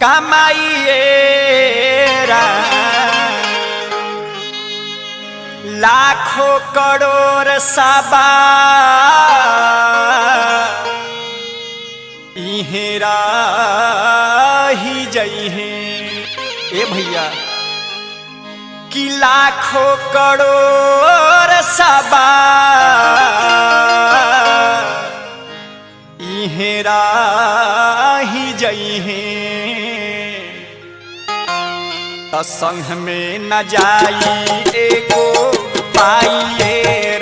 कमाइए लाखों करोड़ सबा इहेरा ही जइहे ए भैया कि लाखों करोड़ सबा इहेरा ही जइहे त संग में न जाई एगो पाइए